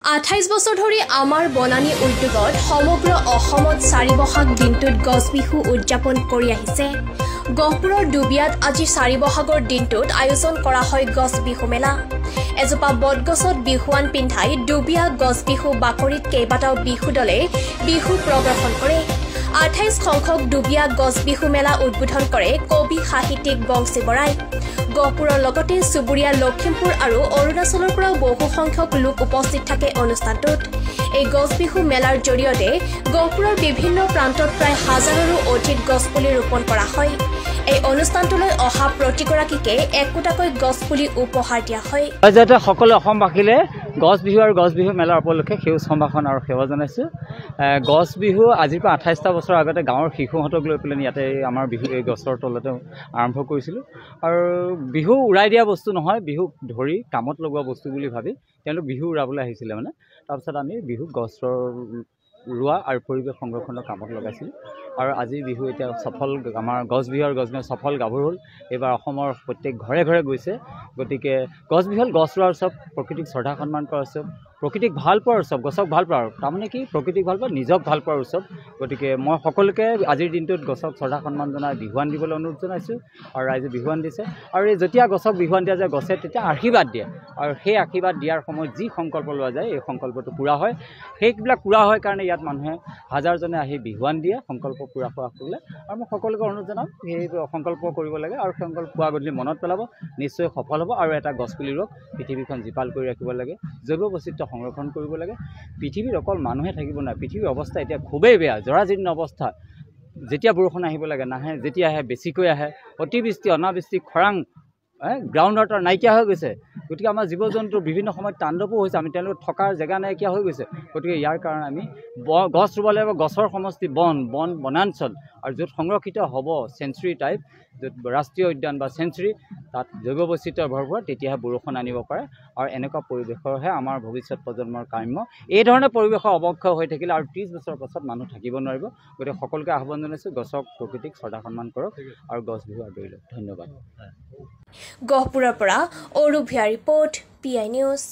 28 বছৰ ধৰি আমাৰ বনানী উদ্যোগত সমগ্ৰ অসমত 4 বহাগ দিনটোত গছ বিহু উদযাপন কৰি আহিছে। গহপুৰৰ দুবিয়াত আজি 4 বহাগৰ দিনটোত আয়োজন কৰা হয় গছ বিহু মেলা। এজোপা বটগছত বিহুৱান পিন্ধাই দুবিয়া গছ বিহু বাকৰিত কেইবাটাও বিহু দলে বিহু প্ৰদৰ্শন কৰে। 28 সংখ্যক দুবিয়া গছ বিহু মেলা উদ্বোধন কৰে কবি সাহিত্যিক বংশী বৰাই। গহপুৰৰ লগতে সুবুৰীয়া লখিমপুৰ আৰু অৰুণাচলৰ পৰা বহু সংখ্যক লোক উপস্থিত থাকে অনুষ্ঠানটোত। এই গছ বিহু মেলাৰ জৰিয়তে গহপুৰৰ বিভিন্ন প্ৰান্তত প্ৰায় হাজাৰৰো অধিক গছপুলি ৰোপণ কৰা হয়। এই অনুষ্ঠানটোলৈ অহা প্ৰতিগৰাকীকে একোটাকৈ গছপুলি উপহাৰ দিয়া হয়। যাতে সকলো অসমবাসীলে গছ বিহু আৰু গছ বিহু মেলাৰ উপলক্ষে সেউজ সম্ভাষণ আৰু সেৱা জনাইছোঁ। গছ বিহু আজিৰ পৰা 28টা বছৰ আগতে গাঁৱৰ শিশুহঁতক লৈ পেলাই ইয়াতে আমাৰ বিহু এই গছৰ তলতে আৰম্ভ কৰিছিলোঁ। আৰু বিহু উৰাই দিয়া বস্তু নহয়, বিহুক ধৰি কামত লগোৱা বস্তু বুলি ভাবি তেওঁলোক বিহু উৰাবলৈ আহিছিলে মানে। তাৰপিছত আমি বিহু গছৰ ৰোৱা আৰু পৰিৱেশ সংৰক্ষণৰ কামত লগাইছিলোঁ। আৰু আজি বিহু এতিয়া সফল, আমাৰ গছ বিহু আৰু গছ বিহু সফল গাভৰু হ'ল। এইবাৰ অসমৰ প্ৰত্যেক ঘৰে ঘৰে গৈছে। গতিকে গছ বিহু হ'ল গছ ৰোৱাৰ উৎসৱ, প্ৰকৃতিক শ্ৰদ্ধা সন্মান কৰাৰ উৎসৱ, প্ৰকৃতিক ভাল পোৱাৰ উৎসৱ, গছক ভাল পোৱাৰ। তাৰমানে কি, প্ৰকৃতিক ভাল পোৱা, নিজক ভাল পোৱাৰ উৎসৱ। গতিকে মই সকলোকে আজিৰ দিনটোত গছক শ্ৰদ্ধা সন্মান জনাই বিহুৱান দিবলৈ অনুৰোধ জনাইছোঁ। আৰু ৰাইজে বিহুৱান দিছে। আৰু এই যেতিয়া গছক বিহুৱান দিয়া যায়, গছে তেতিয়া আশীৰ্বাদ দিয়ে। আৰু সেই আশীৰ্বাদ দিয়াৰ সময়ত যি সংকল্প লোৱা যায়, এই সংকল্পটো পূৰা হয়। সেইবিলাক পূৰা হয় কাৰণে ইয়াত মানুহে হাজাৰজনে আহি বিহুৱান দিয়ে সংকল্প পূৰা হোৱা কৰিলে। আৰু মই সকলোকে অনুৰোধ জনাম, সেই সংকল্প কৰিব লাগে আৰু সংকল্প পোৱা গধূলি মনত পেলাব, নিশ্চয় সফল হ'ব। আৰু এটা গছপুলি ৰোগ, পৃথিৱীখন জীপাল কৰি ৰাখিব লাগে, জৈৱ বৈচিত্ৰ্য সংৰক্ষণ কৰিব লাগে। পৃথিৱীত অকল মানুহে থাকিব নোৱাৰে, পৃথিৱীৰ অৱস্থা এতিয়া খুবেই বেয়া, জৰাজীৰ্ণ অৱস্থা। যেতিয়া বৰষুণ আহিব লাগে নাহে, যেতিয়া আহে বেছিকৈ আহে, অতিবৃষ্টি অনাবৃষ্টি খৰাং, গ্ৰাউণ্ড ৱাটাৰ নাইকিয়া হৈ গৈছে। গতিকে আমাৰ জীৱ জন্তুৰ বিভিন্ন সময়ত তাণ্ডৱো হৈছে, আমি তেওঁলোকৰ থকাৰ জেগা নাইকিয়া হৈ গৈছে। গতিকে ইয়াৰ কাৰণে আমি গছ ৰুব লাগিব। গছৰ সমষ্টি বনাঞ্চল, আৰু য'ত সংৰক্ষিত হ'ব চেঞ্চুৰী টাইপ, য'ত ৰাষ্ট্ৰীয় উদ্যান বা চেঞ্চুৰী, তাত জৈৱ বৈচিত্ৰ্য ভৰপূৰ, তেতিয়াহে বৰষুণ আনিব পাৰে। আৰু এনেকুৱা পৰিৱেশৰহে আমাৰ ভৱিষ্যত প্ৰজন্মৰ কাম্য। এই ধৰণে পৰিৱেশৰ অৱক্ষয় হৈ থাকিলে আৰু 30 বছৰৰ পাছত মানুহ থাকিব নোৱাৰিব। গতিকে সকলোকে আহ্বান জনাইছোঁ, গছক প্ৰকৃতিক শ্ৰদ্ধা সন্মান কৰক আৰু গছ বিহু আদৰি লওক। ধন্যবাদ। গহপুৰৰ পৰা অৰুভিয়া ৰিপৰ্ট, PI নিউজ।